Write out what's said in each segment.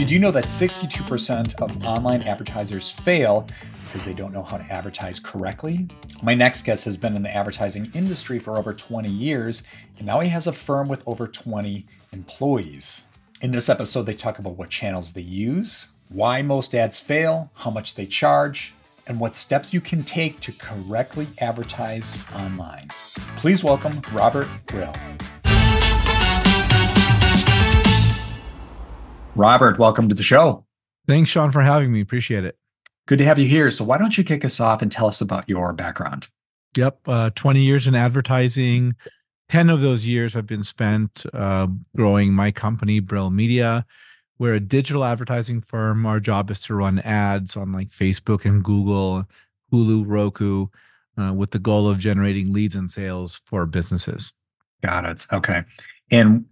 Did you know that 62% of online advertisers fail because they don't know how to advertise correctly? My next guest has been in the advertising industry for over 20 years, and now he has a firm with over 20 employees. In this episode, they talk about what channels they use, why most ads fail, how much they charge, and what steps you can take to correctly advertise online. Please welcome Robert Brill. Robert, welcome to the show. Thanks, Sean, for having me. Appreciate it. Good to have you here. So why don't you kick us off and tell us about your background? Yep, 20 years in advertising. 10 of those years have been spent growing my company, Brill Media. We're a digital advertising firm. Our job is to run ads on like Facebook and Google, Hulu, Roku, with the goal of generating leads and sales for businesses. Got it. Okay. And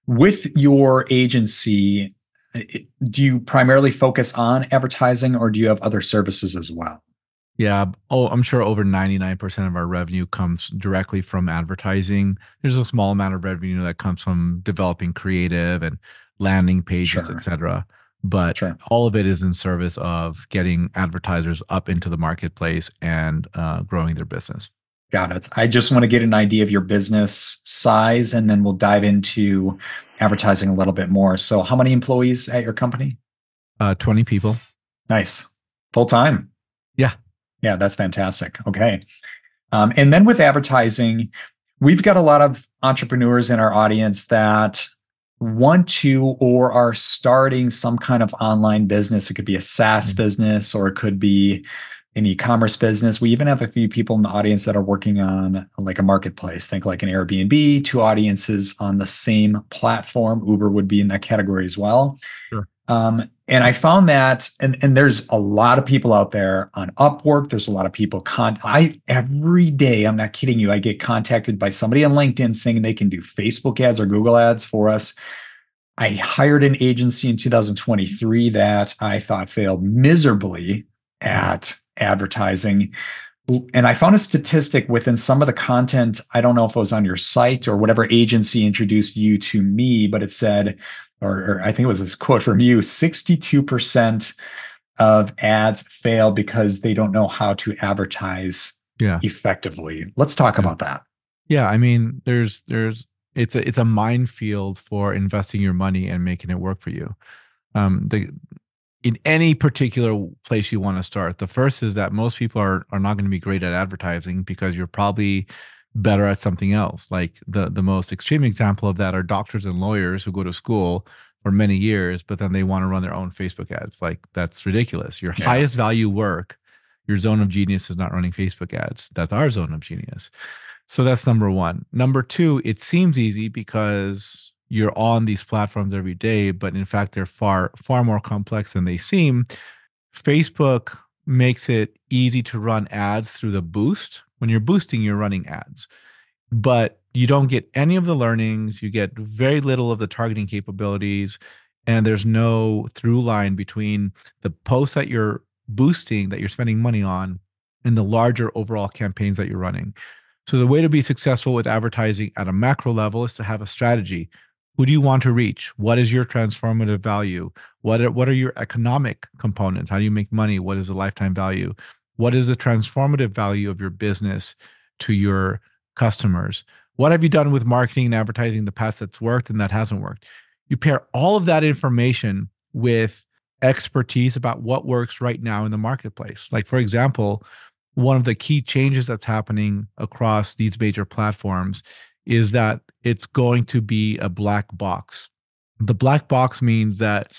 with your agency, do you primarily focus on advertising or do you have other services as well? Yeah. Oh, I'm sure over 99% of our revenue comes directly from advertising. There's a small amount of revenue that comes from developing creative and landing pages, et cetera. But all of it is in service of getting advertisers up into the marketplace and growing their business. Got it. I just want to get an idea of your business size, and then we'll dive into advertising a little bit more. So how many employees at your company? 20 people. Nice. Full time? Yeah. Yeah, that's fantastic. Okay. And then with advertising, we've got a lot of entrepreneurs in our audience that want to or are starting some kind of online business. It could be a SaaS business, or it could be an e-commerce business. We even have a few people in the audience that are working on like a marketplace. Think like an Airbnb, two audiences on the same platform. Uber would be in that category as well. Sure. And I found that, and there's a lot of people out there on Upwork. There's a lot of people, every day, I'm not kidding you, I get contacted by somebody on LinkedIn saying they can do Facebook ads or Google ads for us. I hired an agency in 2023 that I thought failed miserably at advertising. And I found a statistic within some of the content. I don't know if it was on your site or whatever agency introduced you to me, but it said, or I think it was this quote from you, 62% of ads fail because they don't know how to advertise effectively. Let's talk about that. Yeah, I mean, it's a minefield for investing your money and making it work for you. In any particular place you want to start, the first is that most people are not going to be great at advertising because you're probably better at something else. Like the most extreme example of that are doctors and lawyers who go to school for many years, but then they want to run their own Facebook ads. Like that's ridiculous. Your highest value work, your zone of genius is not running Facebook ads. That's our zone of genius. So that's number one. Number two, it seems easy because you're on these platforms every day, but in fact, they're far more complex than they seem. Facebook makes it easy to run ads through the boost. When you're boosting, you're running ads, but you don't get any of the learnings. You get very little of the targeting capabilities, and there's no through line between the posts that you're boosting, that you're spending money on, and the larger overall campaigns that you're running. So the way to be successful with advertising at a macro level is to have a strategy. Who do you want to reach? What is your transformative value? What are your economic components? How do you make money? What is the lifetime value? What is the transformative value of your business to your customers? What have you done with marketing and advertising in the past that's worked and that hasn't worked? You pair all of that information with expertise about what works right now in the marketplace. Like, for example, one of the key changes that's happening across these major platforms is that it's going to be a black box. The black box means that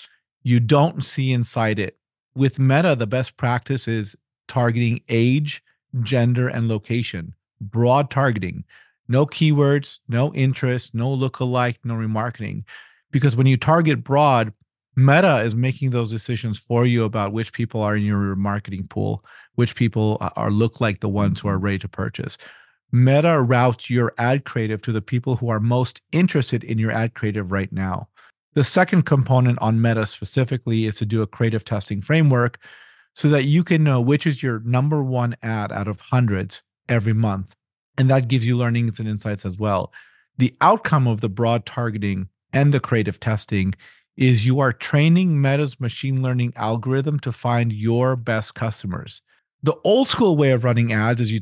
you don't see inside it. With Meta, the best practice is targeting age, gender, and location. Broad targeting. No keywords, no interest, no lookalike, no remarketing. Because when you target broad, Meta is making those decisions for you about which people are in your marketing pool, which people look like the ones who are ready to purchase. Meta routes your ad creative to the people who are most interested in your ad creative right now. The second component on Meta specifically is to do a creative testing framework so that you can know which is your number one ad out of hundreds every month. And that gives you learnings and insights as well. The outcome of the broad targeting and the creative testing is you are training Meta's machine learning algorithm to find your best customers. The old school way of running ads is you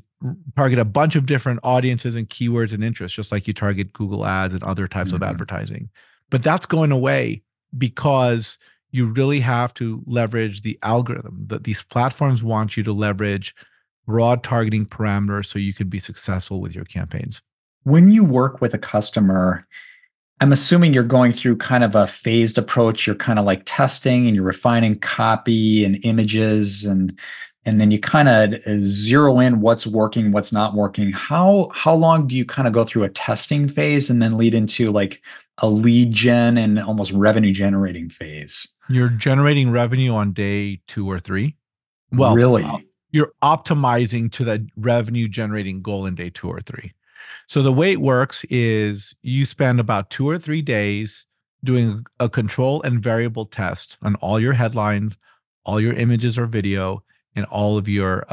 target a bunch of different audiences and keywords and interests, just like you target Google ads and other types of Mhm. advertising. But that's going away because you really have to leverage the algorithm. That these platforms want you to leverage broad targeting parameters so you can be successful with your campaigns. When you work with a customer, I'm assuming you're going through kind of a phased approach. You're kind of like testing and you're refining copy and images, and then you kind of zero in what's working, what's not working. How long do you kind of go through a testing phase and then lead into like a lead gen and almost revenue generating phase? You're generating revenue on day 2 or 3. Well, Really? you're optimizing to that revenue generating goal in day 2 or 3. So the way it works is you spend about 2 or 3 days doing a control and variable test on all your headlines, all your images or video, and all of your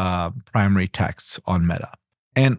primary texts on Meta. And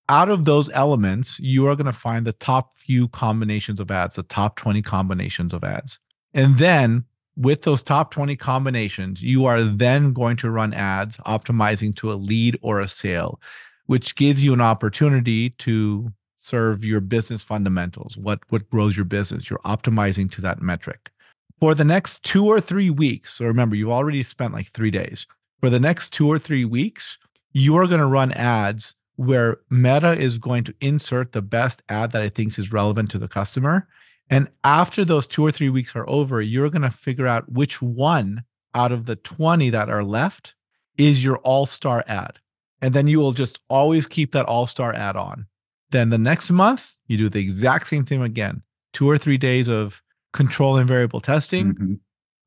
out of those elements, you are going to find the top few combinations of ads, the top 20 combinations of ads. And then with those top 20 combinations, you are then going to run ads optimizing to a lead or a sale, which gives you an opportunity to serve your business fundamentals. What grows your business? You're optimizing to that metric. For the next 2 or 3 weeks, so remember, you've already spent like 3 days. For the next 2 or 3 weeks, you are going to run ads where Meta is going to insert the best ad that it thinks is relevant to the customer. And after those 2 or 3 weeks are over, you're going to figure out which one out of the 20 that are left is your all-star ad. And then you will just always keep that all-star ad on. Then the next month, you do the exact same thing again. 2 or 3 days of control and variable testing, Mm-hmm.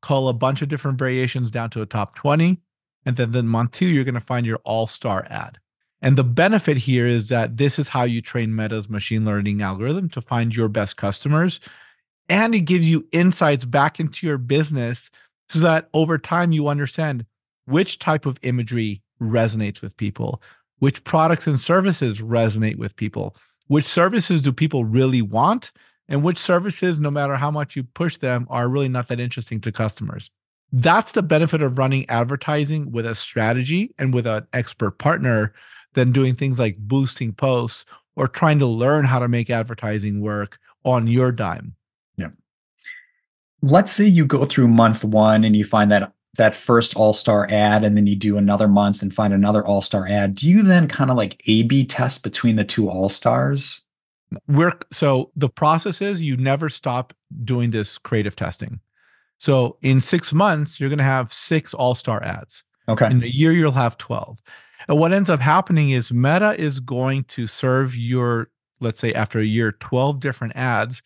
cull a bunch of different variations down to a top 20. And then month 2, you're going to find your all-star ad. And the benefit here is that this is how you train Meta's machine learning algorithm to find your best customers. And it gives you insights back into your business so that over time you understand which type of imagery resonates with people, which products and services resonate with people, which services do people really want, and which services, no matter how much you push them, are really not that interesting to customers. That's the benefit of running advertising with a strategy and with an expert partner than doing things like boosting posts or trying to learn how to make advertising work on your dime. Yeah. Let's say you go through month one and you find that first all-star ad, and then you do another month and find another all-star ad. Do you then kind of like A/B test between the two all-stars? So the process is you never stop doing this creative testing. So in 6 months, you're going to have 6 all-star ads. Okay. In a year, you'll have 12. And what ends up happening is Meta is going to serve your, let's say after a year, 12 different ads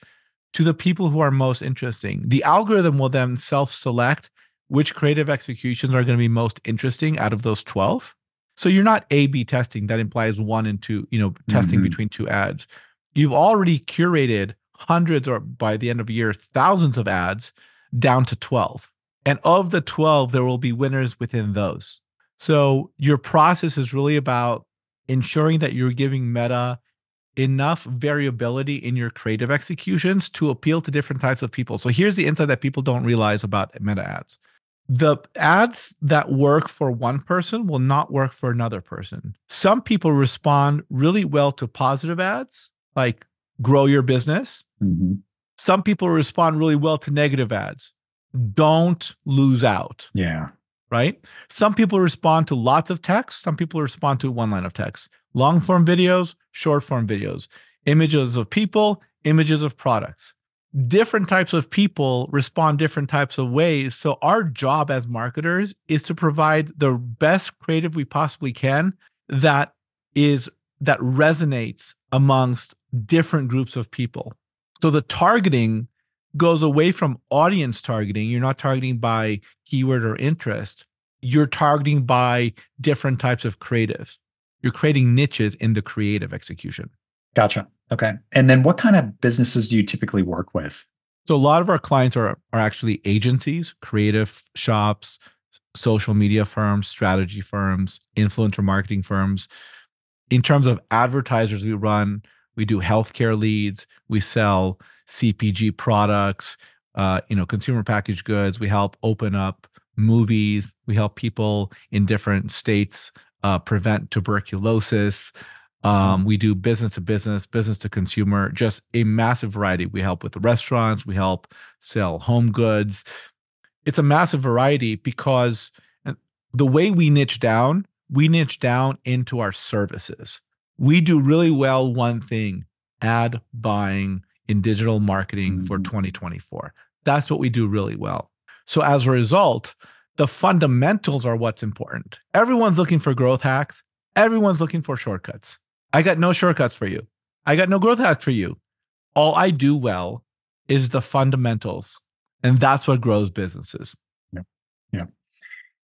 to the people who are most interesting. The algorithm will then self-select which creative executions are going to be most interesting out of those 12. So you're not A/B testing. That implies 1 and 2, testing Mm-hmm. between 2 ads. You've already curated hundreds, or by the end of a year, thousands of ads down to 12. And of the 12, there will be winners within those. So your process is really about ensuring that you're giving Meta enough variability in your creative executions to appeal to different types of people. So here's the insight that people don't realize about Meta ads. The ads that work for one person will not work for another person. Some people respond really well to positive ads, like grow your business. Mm-hmm. Some people respond really well to negative ads. Don't lose out, Yeah. right? Some people respond to lots of text. Some people respond to one line of text. Long form videos, short form videos, images of people, images of products. Different types of people respond different types of ways. So our job as marketers is to provide the best creative we possibly can that is that resonates amongst different groups of people. So the targeting goes away from audience targeting. You're not targeting by keyword or interest. You're targeting by different types of creative. You're creating niches in the creative execution. Gotcha. Okay. And then what kind of businesses do you typically work with? So a lot of our clients are actually agencies, creative shops, social media firms, strategy firms, influencer marketing firms. In terms of advertisers we do healthcare leads, we sell CPG products, consumer packaged goods. We help open up movies. We help people in different states prevent tuberculosis. Mhm. We do business to business, business to consumer, just a massive variety. We help with the restaurants. We help sell home goods. It's a massive variety because the way we niche down into our services. We do really well one thing, ad buying in digital marketing for Mhm. 2024. That's what we do really well. So as a result, the fundamentals are what's important. Everyone's looking for growth hacks. Everyone's looking for shortcuts. I got no shortcuts for you. I got no growth hacks for you. All I do well is the fundamentals. And that's what grows businesses. Yeah. Yeah.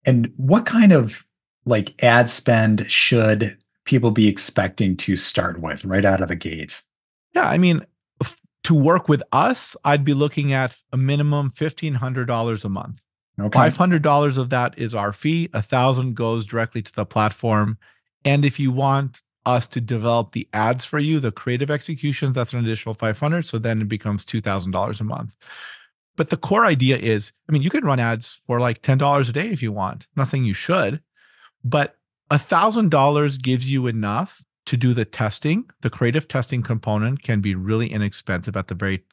And what kind of like ad spend should people be expecting to start with right out of the gate? Yeah, I mean, to work with us, I'd be looking at a minimum $1,500 a month. Okay. $500 of that is our fee. 1,000 goes directly to the platform. And if you want us to develop the ads for you, the creative executions, that's an additional 500. So then it becomes $2,000 a month. But the core idea is, I mean, you can run ads for like $10 a day if you want. Nothing you should, but $1,000 gives you enough to do the testing. The creative testing component can be really inexpensive at the very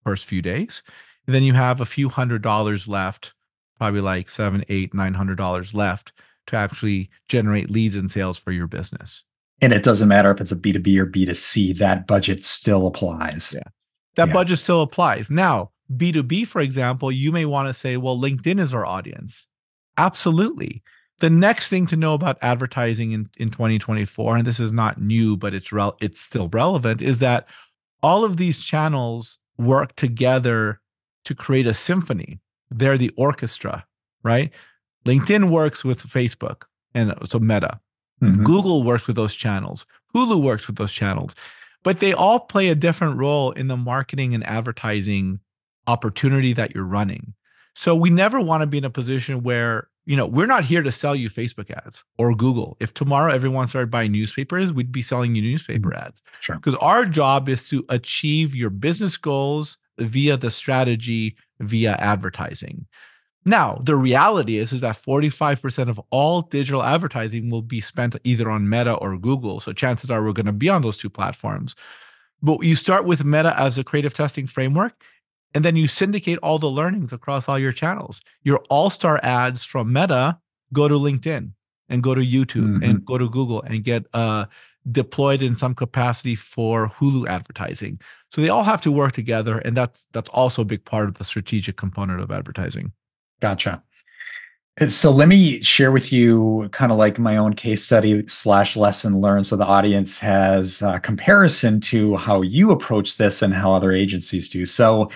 first few days. And then you have a few $100s left, probably like seven, eight, $900 left to actually generate leads and sales for your business. And it doesn't matter if it's a B2B or B2C, that budget still applies. Yeah. That Yeah. budget still applies. Now, B2B, for example, you may want to say, well, LinkedIn is our audience. Absolutely. The next thing to know about advertising in 2024, and this is not new, but it's still relevant, is that all of these channels work together to create a symphony. They're the orchestra, right? LinkedIn works with Facebook and so Meta. Mhm. Google works with those channels. Hulu works with those channels, but they all play a different role in the marketing and advertising opportunity that you're running. So we never want to be in a position where, we're not here to sell you Facebook ads or Google. If tomorrow everyone started buying newspapers, we'd be selling you newspaper Mhm. ads Sure. because our job is to achieve your business goals via the strategy, via advertising. Now, the reality is that 45% of all digital advertising will be spent either on Meta or Google. So chances are we're going to be on those two platforms. But you start with Meta as a creative testing framework, and then you syndicate all the learnings across all your channels. Your all-star ads from Meta go to LinkedIn and go to YouTube and Mhm. go to Google and get deployed in some capacity for Hulu advertising. So they all have to work together, and that's also a big part of the strategic component of advertising. Gotcha. So let me share with you kind of like my own case study slash lesson learned so the audience has a comparison to how you approach this and how other agencies do. So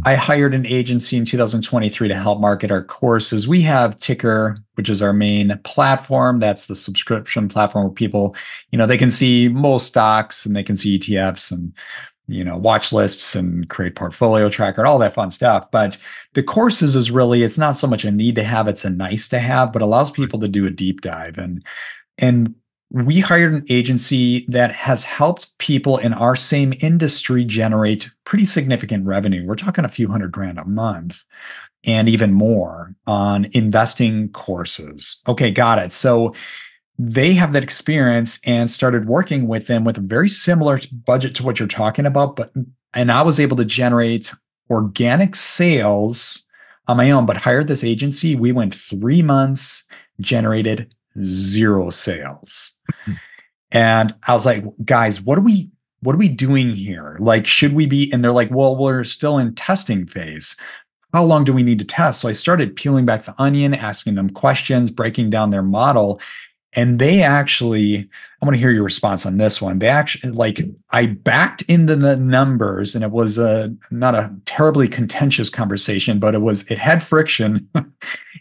I hired an agency in 2023 to help market our courses. We have Ticker, which is our main platform. That's the subscription platform where people, they can see most stocks and they can see ETFs and watch lists and create portfolio tracker and all that fun stuff. But the courses is really, it's not so much a need to have, it's a nice to have, but allows people to do a deep dive. And we hired an agency that has helped people in our same industry generate pretty significant revenue. We're talking a few $100,000 a month and even more on investing courses. Okay, got it. So they have that experience and started working with them with a very similar budget to what you're talking about. And I was able to generate organic sales on my own, but hired this agency. We went 3 months, generated zero sales. And I was like, guys, what are we doing here? Like, should we be? And they're like, well, we're still in testing phase. How long do we need to test? So I started peeling back the onion, asking them questions, breaking down their model. And they actually, I want to hear your response on this one. They actually, like, I backed into the numbers and it was not a terribly contentious conversation, but it had friction and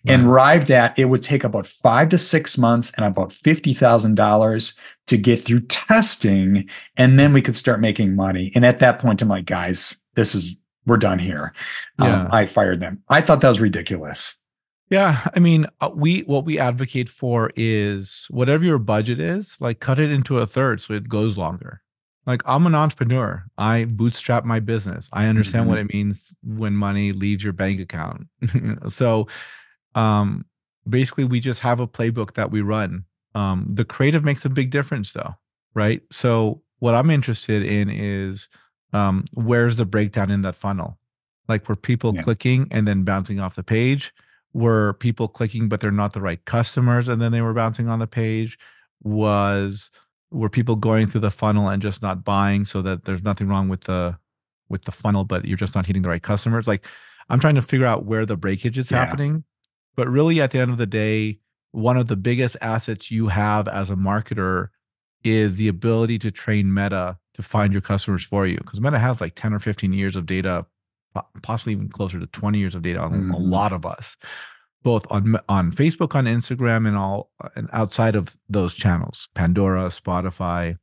Right. arrived at it would take about 5 to 6 months and about $50,000 to get through testing. And then we could start making money. And at that point, I'm like, guys, we're done here. Yeah. I fired them. I thought that was ridiculous. Yeah, I mean, what we advocate for is whatever your budget is, like cut it into a third so it goes longer. Like, I'm an entrepreneur. I bootstrap my business. I understand what Hmm. it means when money leaves your bank account. So, um, basically, we just have a playbook that we run. The creative makes a big difference, though, right? So, what I'm interested in is, where's the breakdown in that funnel? Like, were people Yeah. clicking and then bouncing off the page? Were people clicking, but they're not the right customers, and then they were bouncing on the page? Was Were people going through the funnel and just not buying, so that there's nothing wrong with the funnel, but you're just not hitting the right customers? Like, I'm trying to figure out where the breakage is Yeah. happening. But really, at the end of the day, one of the biggest assets you have as a marketer is the ability to train Meta to find your customers for you. Because Meta has like 10 or 15 years of data, possibly even closer to 20 years of data on a Hmm. lot of us, both on Facebook, on Instagram, and all, and outside of those channels, Pandora, Spotify,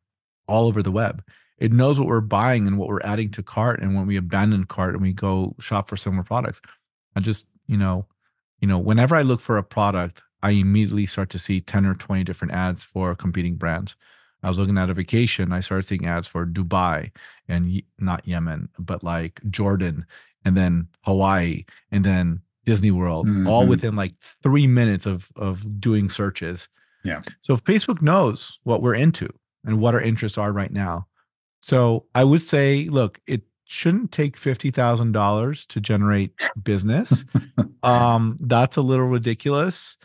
all over the web. It knows what we're buying and what we're adding to cart, and when we abandon cart and we go shop for similar products. I just, whenever I look for a product, I immediately start to see 10 or 20 different ads for competing brands. I was looking at a vacation, I started seeing ads for Dubai and not Yemen, but like Jordan, and then Hawaii, and then Disney World, all Hmm. within like 3 minutes of doing searches. Yeah. So Facebook knows what we're into and what our interests are right now. So I would say, look, it shouldn't take $50,000 to generate business. That's a little ridiculous.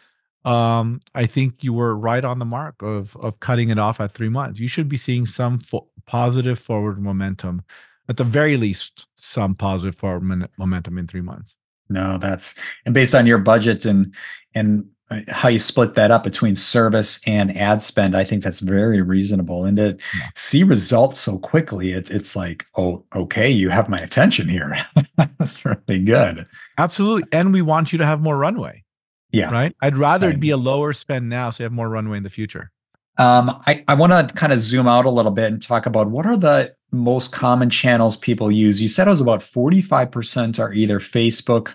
I think you were right on the mark of cutting it off at 3 months. You should be seeing some positive forward momentum, at the very least, some positive forward momentum in 3 months. No, that's, and based on your budget and how you split that up between service and ad spend, I think that's very reasonable. And to Yeah, see results so quickly, it's like, oh, okay, you have my attention here. That's really good. absolutely. And we want you to have more runway, Yeah. right? I'd rather I it be a lower spend now so you have more runway in the future. I want to kind of zoom out a little bit and talk about what are the most common channels people use. You said it was about 45% are either Facebook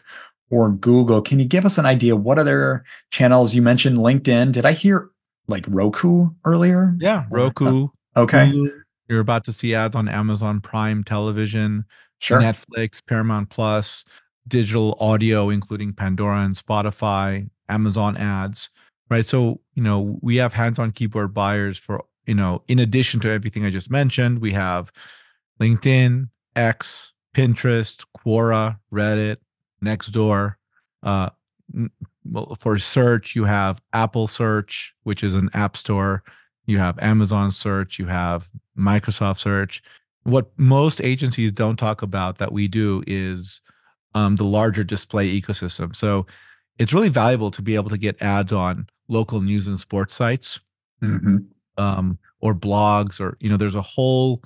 or Google. Can you give us an idea? What other channels? You mentioned LinkedIn. Did I hear like Roku earlier? Yeah, Or Roku, okay, Hulu. You're about to see ads on Amazon Prime Television, sure. Netflix, Paramount Plus, digital audio, including Pandora and Spotify, Amazon ads, right? So, we have hands-on keyboard buyers for, in addition to everything I just mentioned, we have LinkedIn, X, Pinterest, Quora, Reddit, Nextdoor. Uh, well, for search, you have Apple Search, which is an app store. You have Amazon Search. You have Microsoft Search. What most agencies don't talk about that we do is the larger display ecosystem. So it's really valuable to be able to get ads on local news and sports sites, Hmm. or blogs, or there's a whole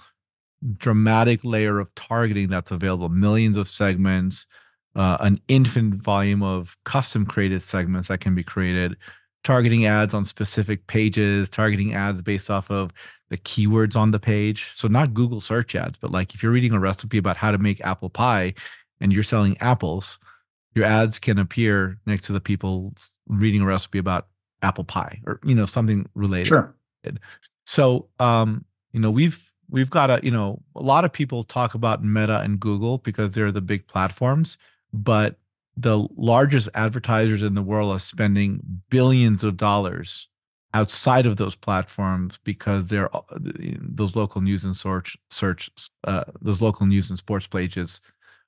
dramatic layer of targeting that's available, millions of segments, an infinite volume of custom created segments that can be created, targeting ads on specific pages, targeting ads based off of the keywords on the page. So not Google search ads, but like if you're reading a recipe about how to make apple pie and you're selling apples, your ads can appear next to the people reading a recipe about apple pie, or something related. Sure. So, we've got a lot of people talk about Meta and Google because they're the big platforms, but the largest advertisers in the world are spending billions of dollars outside of those platforms because those local news and those local news and sports pages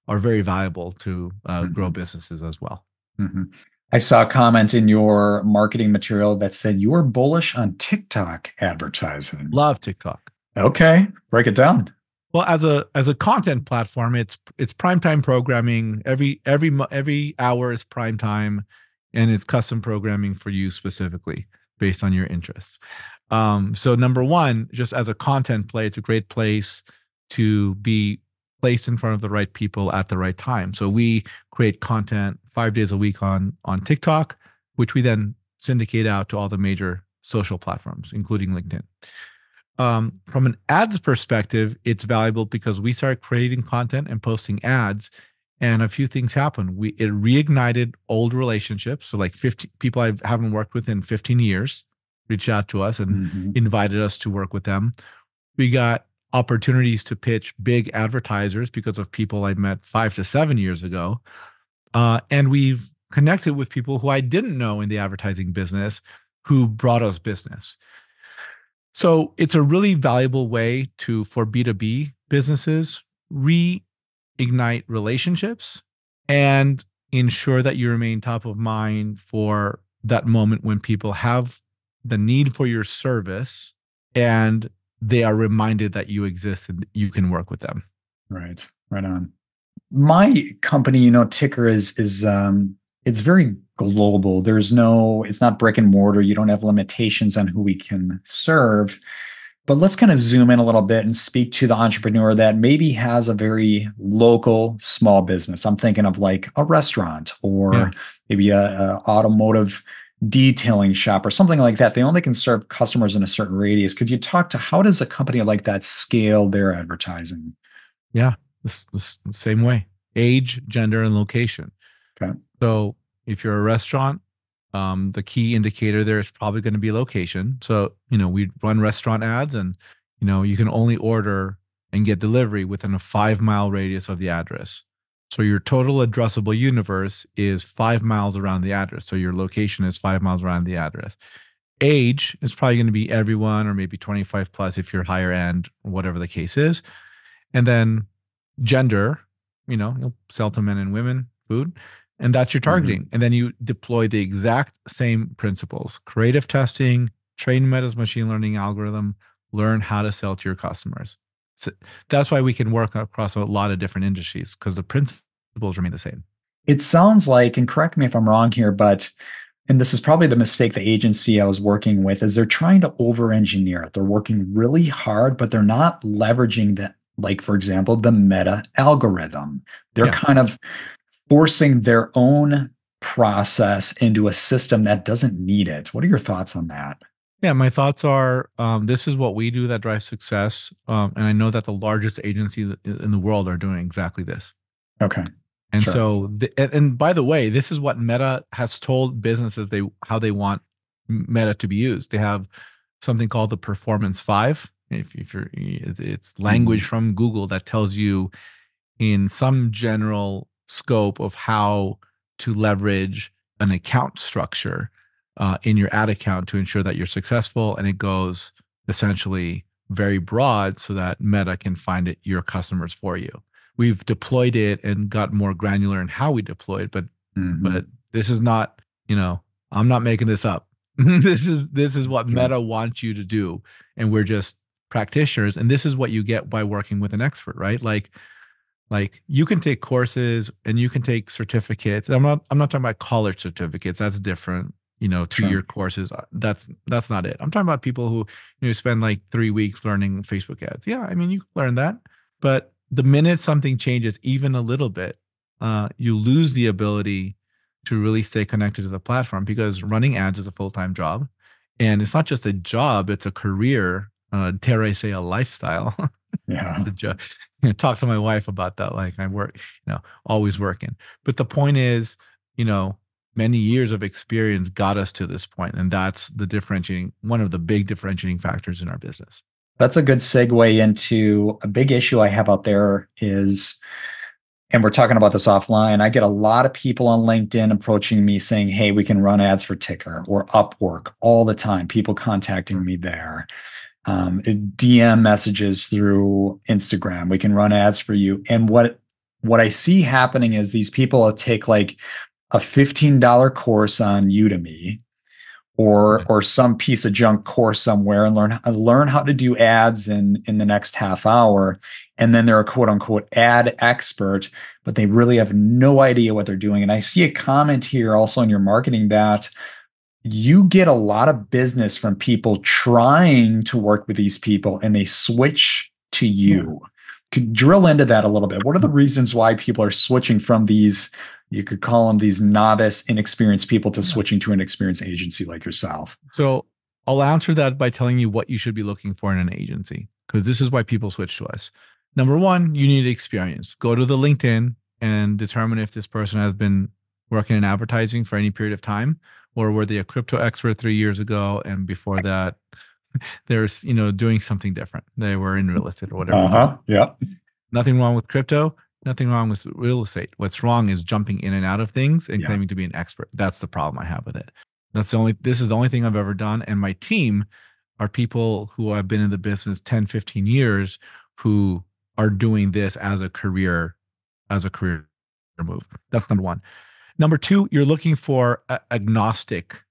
are very viable to grow Hmm. businesses as well. Hmm. I saw a comment in your marketing material that said you are bullish on TikTok advertising. Love TikTok. Okay, break it down. Well, as a content platform, it's prime time programming. Every hour is prime time, and it's custom programming for you specifically based on your interests. So number one, just as a content play, it's a great place to be placed in front of the right people at the right time. So we create content 5 days a week on TikTok, which we then syndicate out to all the major social platforms, including LinkedIn. From an ads perspective, it's valuable because we started creating content and posting ads, and a few things happened. It reignited old relationships. So like 50 people I haven't worked with in 15 years reached out to us and Hmm. invited us to work with them. We got opportunities to pitch big advertisers because of people I met 5 to 7 years ago. And we've connected with people who I didn't know in the advertising business who brought us business. So it's a really valuable way for B2B businesses, reignite relationships and ensure that you remain top of mind for that moment when people have the need for your service and they are reminded that you exist and you can work with them. Right. Right on. My company, Ticker is it's very global. It's not brick and mortar. You don't have limitations on who we can serve. But let's kind of zoom in a little bit and speak to the entrepreneur that maybe has a very local small business. I'm thinking of like a restaurant Yeah. or maybe a automotive detailing shop or something like that. They only can serve customers in a certain radius. Could you talk to how does a company like that scale their advertising? Yeah. This the same way. Age, gender, and location. Okay. So if you're a restaurant, the key indicator there is probably going to be location. So, we run restaurant ads and, you can only order and get delivery within a 5 mile radius of the address. So your total addressable universe is 5 miles around the address. So your location is 5 miles around the address. Age is probably going to be everyone or maybe 25 plus if you're higher end, whatever the case is. And then gender, you'll sell to men and women food, and that's your Mhm. targeting. And then you deploy the exact same principles: creative testing, train Meta's machine learning algorithm, learn how to sell to your customers. So that's why we can work across a lot of different industries because the principles remain the same. It sounds like, and correct me if I'm wrong here, but and this is probably the mistake the agency I was working with is they're trying to over engineer it. They're working really hard, but they're not leveraging the, like, for example, the meta algorithm. They're Yeah. kind of forcing their own process into a system that doesn't need it. What are your thoughts on that? Yeah, my thoughts are this is what we do that drives success. And I know that the largest agency in the world are doing exactly this. Okay, And sure. so, and by the way, this is what Meta has told businesses how they want Meta to be used. They have something called the Performance Five. If you're, it's language Mhm. from Google that tells you in some general scope of how to leverage an account structure in your ad account to ensure that you're successful. And it goes essentially very broad so that Meta can find your customers for you. We've deployed it and got more granular in how we deploy it, but Mhm. this is not, I'm not making this up. This is what Sure. Meta wants you to do, and we're just practitioners. And this is what you get by working with an expert, right? Like you can take courses and you can take certificates. I'm not talking about college certificates. That's different. Sure. 2 year courses. That's not it. I'm talking about people who spend like 3 weeks learning Facebook ads. Yeah, I mean you can learn that, but the minute something changes even a little bit, you lose the ability to really stay connected to the platform because running ads is a full-time job, and it's not just a job; it's a career. Dare I say, a lifestyle. It's Yeah. a joke. Talk to my wife about that. Like I work, always working. But the point is, you know, many years of experience got us to this point, and that's one of the big differentiating factors in our business. That's a good segue into a big issue I have out there is, and we're talking about this offline. I get a lot of people on LinkedIn approaching me saying, "Hey, we can run ads for Ticker or Upwork all the time." People contacting me there. DM messages through Instagram. We can run ads for you. And what I see happening is these people will take like a $15 course on Udemy Yeah. or some piece of junk course somewhere and learn how to do ads in the next half hour, and then they're a quote unquote ad expert, but they really have no idea what they're doing. And I see a comment here also in your marketing that you get a lot of business from people trying to work with these people and they switch to Yeah. you. Could drill into that a little bit. What are the reasons why people are switching from these, you could call them these novice, inexperienced people to Yeah. switching to an experienced agency like yourself? So I'll answer that by telling you what you should be looking for in an agency, because this is why people switch to us. Number one, you need experience. Go to the LinkedIn and determine if this person has been working in advertising for any period of time, or were they a crypto expert 3 years ago and before that They're, doing something different. They were in real estate or whatever you do. Uh-huh. Yeah. Nothing wrong with crypto. Nothing wrong with real estate. What's wrong is jumping in and out of things and Yeah. claiming to be an expert. That's the problem I have with it. This is the only thing I've ever done. And my team are people who have been in the business 10, 15 years who are doing this as a career move. That's number one. Number two, you're looking for agnostic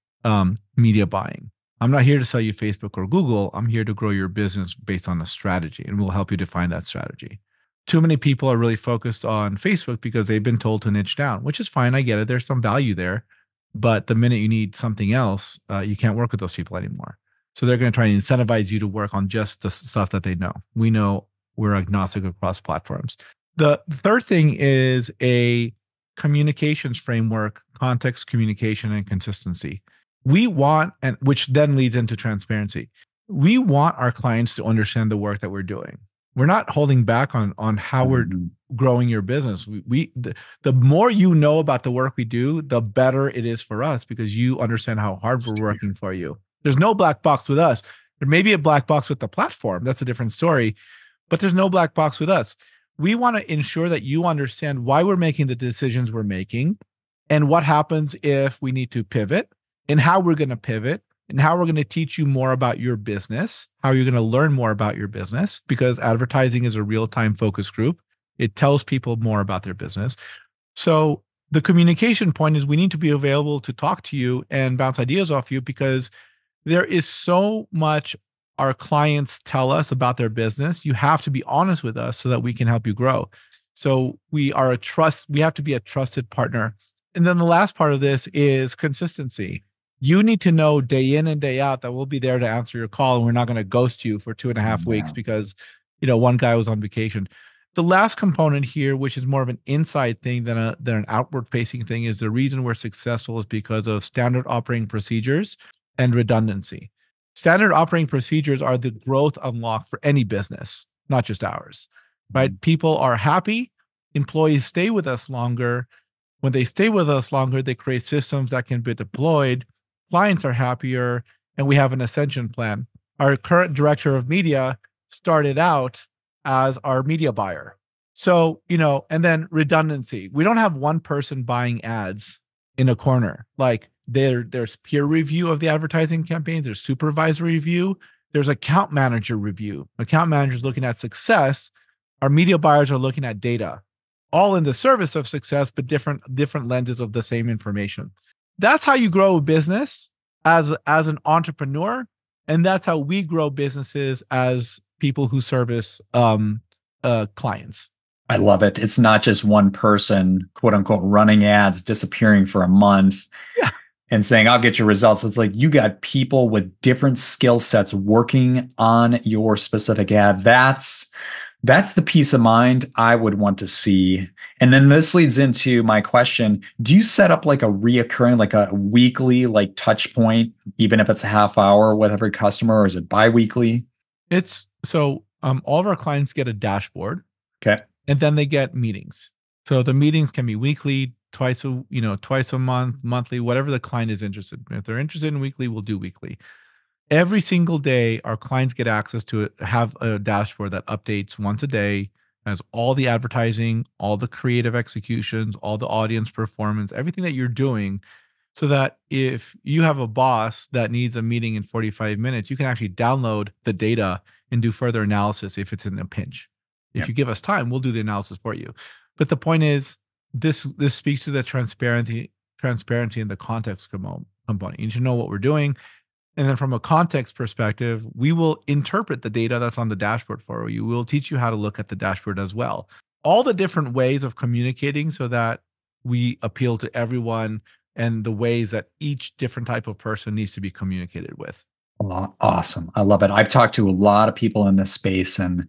media buying. I'm not here to sell you Facebook or Google. I'm here to grow your business based on a strategy, and we'll help you define that strategy. Too many people are really focused on Facebook because they've been told to niche down, which is fine. I get it. There's some value there. But the minute you need something else, you can't work with those people anymore. So they're going to try and incentivize you to work on just the stuff that they know. We know we're agnostic across platforms. The third thing is a communications framework, context, communication, and consistency. We want, and which then leads into transparency. We want our clients to understand the work that we're doing. We're not holding back on how we're growing your business. The more you know about the work we do, the better it is for us because you understand how hard we're working for you. There's no black box with us. There may be a black box with the platform. That's a different story, but there's no black box with us. We want to ensure that you understand why we're making the decisions we're making and what happens if we need to pivot and how we're going to pivot and how we're going to teach you more about your business, how you're going to learn more about your business, because advertising is a real-time focus group. It tells people more about their business. So the communication point is we need to be available to talk to you and bounce ideas off you because there is so much our clients tell us about their business. You have to be honest with us so that we can help you grow. So we have to be a trusted partner. And then the last part of this is consistency. You need to know day in and day out that we'll be there to answer your call and we're not going to ghost you for 2.5 weeks because, one guy was on vacation. The last component here, which is more of an inside thing than an outward facing thing, is the reason we're successful is because of standard operating procedures and redundancy. Standard operating procedures are the growth unlock for any business, not just ours, right? People are happy. Employees stay with us longer. When they stay with us longer, they create systems that can be deployed. Clients are happier, and we have an ascension plan. Our current director of media started out as our media buyer. So, and then redundancy. We don't have one person buying ads in a corner. Like there's peer review of the advertising campaign. There's supervisory review. There's account manager review. Account managers looking at success. Our media buyers are looking at data, all in the service of success, but different lenses of the same information. That's how you grow a business as an entrepreneur, and that's how we grow businesses as people who service clients. I love it. It's not just one person, quote unquote, running ads, disappearing for a month. Yeah. And saying, I'll get your results. It's like you got people with different skill sets working on your specific ads. That's the peace of mind I would want to see. And then this leads into my question. Do you set up like a reoccurring, like a weekly, like touch point, even if it's a half hour with every customer, or is it bi-weekly? It's so all of our clients get a dashboard. Okay. And then they get meetings. So the meetings can be weekly, twice a month, monthly, whatever the client is interested in. If they're interested in weekly, we'll do weekly. Every single day, our clients get access to have a dashboard that updates once a day, has all the advertising, all the creative executions, all the audience performance, everything that you're doing, so that if you have a boss that needs a meeting in 45 minutes, you can actually download the data and do further analysis if it's in a pinch. If you give us time, we'll do the analysis for you. But the point is, this speaks to the transparency and the context component. You need to know what we're doing. And then from a context perspective, we will interpret the data that's on the dashboard for you. We'll teach you how to look at the dashboard as well. All the different ways of communicating so that we appeal to everyone and the ways that each different type of person needs to be communicated with. Awesome. I love it. I've talked to a lot of people in this space, and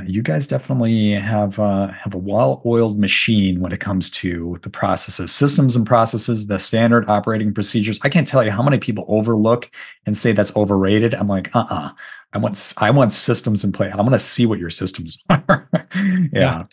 you guys definitely have a well-oiled machine when it comes to the processes, systems and processes, the standard operating procedures. I can't tell you how many people overlook and say that's overrated. I'm like, I want systems in play. I want to see what your systems are. Yeah.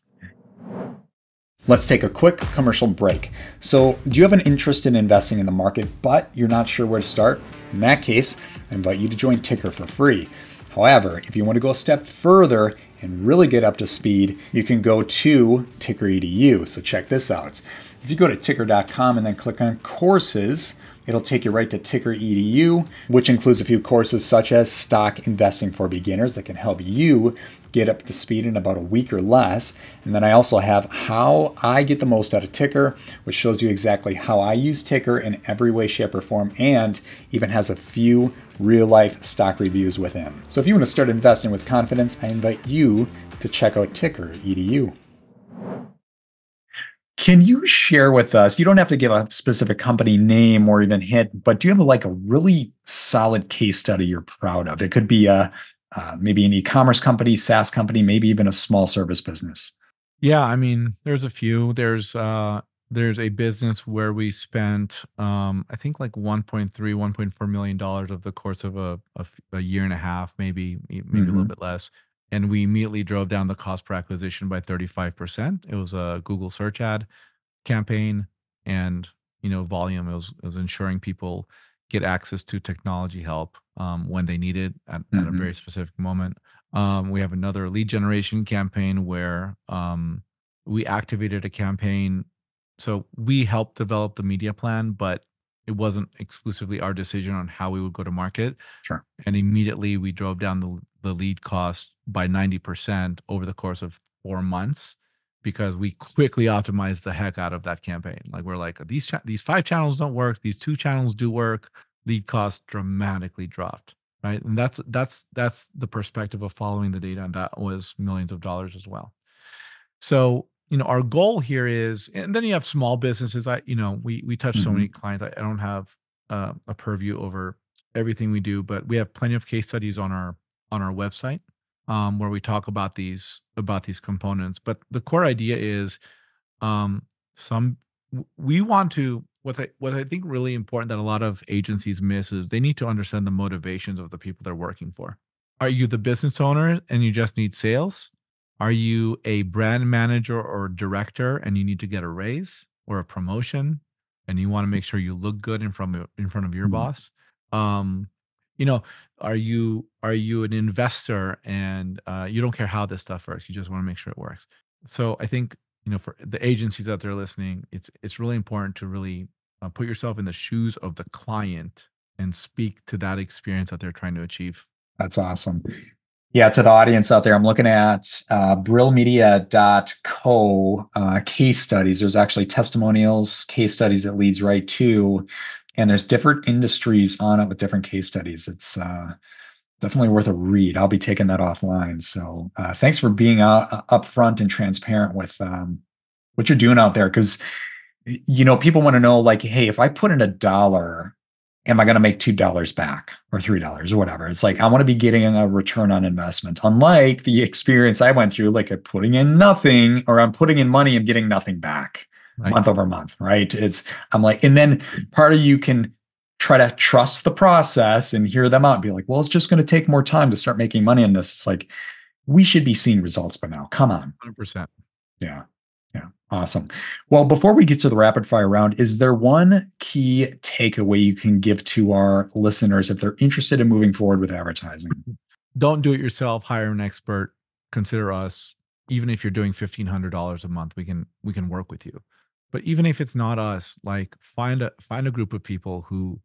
Let's take a quick commercial break. So, do you have an interest in investing in the market, but you're not sure where to start? In that case, I invite you to join Ticker for free. However, if you want to go a step further and really get up to speed, you can go to Ticker EDU. So, check this out. If you go to ticker.com and then click on courses, it'll take you right to Ticker EDU, which includes a few courses such as stock investing for beginners that can help you get up to speed in about a week or less. And then I also have how I get the most out of Ticker, which shows you exactly how I use Ticker in every way, shape, or form, and even has a few real life stock reviews within. So if you want to start investing with confidence, I invite you to check out Ticker EDU. Can you share with us, you don't have to give a specific company name or even hint, but do you have like a really solid case study you're proud of? It could be maybe an e-commerce company, SaaS company, maybe even a small service business. Yeah, I mean, there's a few. There's a business where we spent I think like 1.3, 1.4 million dollars over the course of a year and a half, maybe a little Hmm. bit less. And we immediately drove down the cost per acquisition by 35%. It was a Google search ad campaign and volume. It was ensuring people get access to technology help when they need it at a very Hmm. specific moment. We have another lead generation campaign where we activated a campaign. So we helped develop the media plan, but it wasn't exclusively our decision on how we would go to market. Sure. And immediately we drove down the lead cost by 90% over the course of 4 months because we quickly optimized the heck out of that campaign. Like we're like, these 5 channels don't work. These 2 channels do work. Lead cost dramatically dropped. Right. And that's the perspective of following the data. And that was millions of dollars as well. So, our goal here is, and then you have small businesses. We touch so many Hmm. clients. I don't have a purview over everything we do, but we have plenty of case studies on our website where we talk about these components. But the core idea is, um, some we want to what I think really important that a lot of agencies miss is they need to understand the motivations of the people they're working for. Are you the business owner and you just need sales? Are you a brand manager or director and you need to get a raise or a promotion and you want to make sure you look good in front of your Hmm. boss? Um, you know, are you an investor and you don't care how this stuff works, you just want to make sure it works. So I think, for the agencies out there listening, it's really important to really put yourself in the shoes of the client and speak to that experience that they're trying to achieve. That's awesome. Yeah, to the audience out there, I'm looking at brillmedia.co case studies. There's actually testimonials, case studies that leads right to, and there's different industries on it with different case studies. It's definitely worth a read. I'll be taking that offline. So thanks for being upfront and transparent with what you're doing out there. Because people want to know, like, hey, if I put in $1, am I going to make $2 back or $3 or whatever? It's like I want to be getting a return on investment. Unlike the experience I went through, like I'm putting in nothing or I'm putting in money and getting nothing back Right. month over month, right? I'm like, and then part of you can try to trust the process and hear them out and be like, well, it's just going to take more time to start making money in this. It's like, we should be seeing results by now. Come on. 100%. Yeah. Yeah. Awesome. Well, before we get to the rapid fire round, is there one key takeaway you can give to our listeners if they're interested in moving forward with advertising? Don't do it yourself, hire an expert, consider us. Even if you're doing $1,500 a month, we can work with you. But even if it's not us, like find a group of people who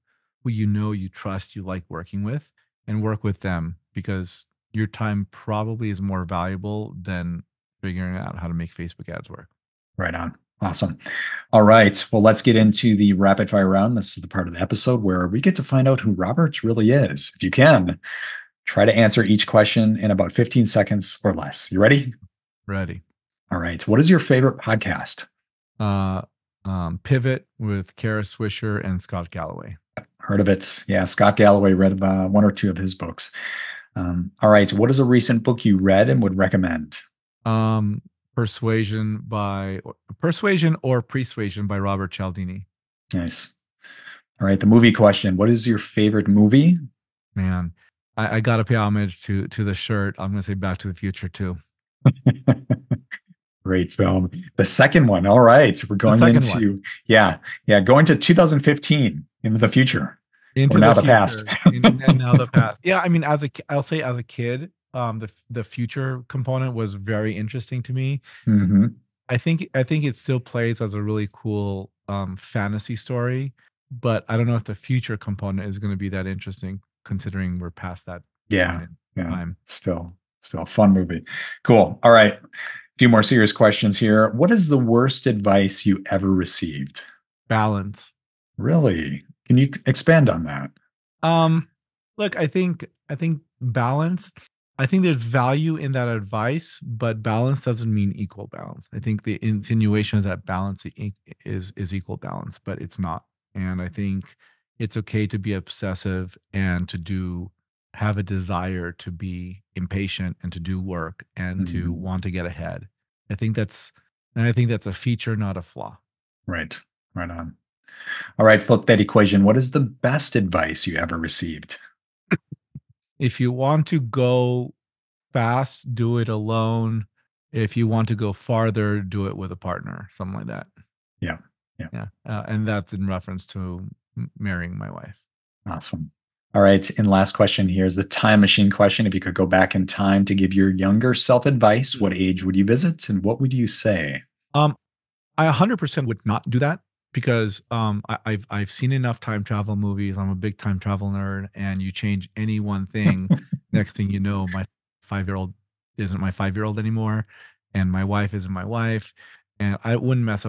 you trust, you like working with, and work with them because your time probably is more valuable than figuring out how to make Facebook ads work. Right on. Awesome. All right. Well, let's get into the rapid fire round. This is the part of the episode where we get to find out who Robert really is. If you can, try to answer each question in about 15 seconds or less. You ready? Ready. All right. What is your favorite podcast? Uh Pivot with Kara Swisher and Scott Galloway. Heard of it. Yeah. Scott Galloway read one or two of his books. All right. What is a recent book you read and would recommend? Um, Persuasion or Persuasion by Robert Cialdini. Nice. All right. The movie question. What is your favorite movie? Man, I gotta pay homage to the shirt. I'm gonna say Back to the Future too. Great film. The second one. All right. We're The going second one, into, yeah, yeah, going to 2015 into the future or Into now the the past. Future, and now the past. Yeah, I mean, I'll say as a kid, the future component was very interesting to me. Hmm. I think it still plays as a really cool fantasy story, but I don't know if the future component is going to be that interesting considering we're past that point Yeah. in Yeah. time. Still a fun movie. Cool. All right. A few more serious questions here. What is the worst advice you ever received? Balance. Really? Can you expand on that? Um, Look, I think balance. I think there's value in that advice, but balance doesn't mean equal balance. I think the insinuation is that balance is equal balance, but it's not. And I think it's okay to be obsessive and to have a desire to be impatient and to do work and to Mhm. want to get ahead. I think that's I think that's a feature, not a flaw. Right. Right on. All right. Flip that equation. What is the best advice you ever received? If you want to go fast, do it alone. If you want to go farther, do it with a partner, something like that. Yeah. Yeah. Yeah, and that's in reference to marrying my wife. Awesome. All right. And last question here is the time machine question. If you could go back in time to give your younger self advice, what age would you visit and what would you say? Um, I 100% would not do that because I've seen enough time travel movies. I'm a big time travel nerd, and you change any one thing, next thing you know, my 5-year-old isn't my 5-year-old anymore, and my wife isn't my wife, and I wouldn't mess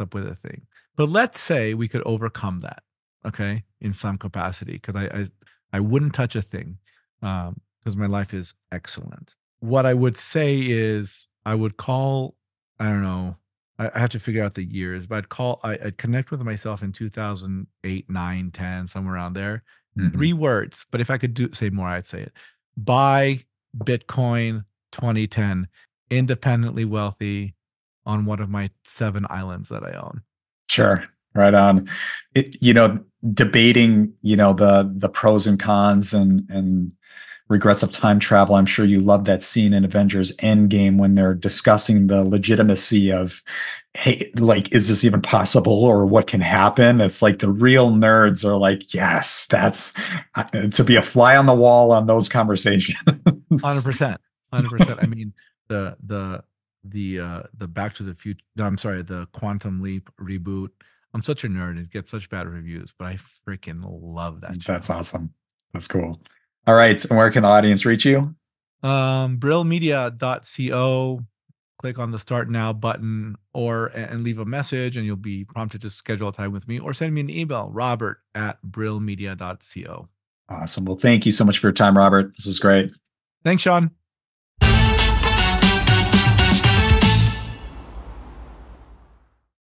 up with a thing. But let's say we could overcome that, okay, in some capacity, because I wouldn't touch a thing, because my life is excellent. What I would say is I would call, I don't know, I have to figure out the years, but I'd connect with myself in 2008, 9, 10, somewhere around there. Mhm. 3 words, but if I could say more, I'd say it. Buy Bitcoin 2010, independently wealthy on one of my 7 islands that I own. Sure. Right on. Debating, the pros and cons and regrets of time travel. I'm sure you love that scene in Avengers Endgame when they're discussing the legitimacy of, hey, like, is this even possible or what can happen? It's like the real nerds are like, yes, that's to be a fly on the wall on those conversations. 100%, 100%. I mean, the the the Back to the Future, I'm sorry, the Quantum Leap reboot. I'm such a nerd. It gets such bad reviews, but I freaking love that That's show. awesome. That's cool. All right. And where can the audience reach you? Brillmedia.co. Click on the Start Now button or and leave a message, and you'll be prompted to schedule a time with me, or send me an email, robert@brillmedia.co. Awesome. Well, thank you so much for your time, Robert. This is great. Thanks, Sean.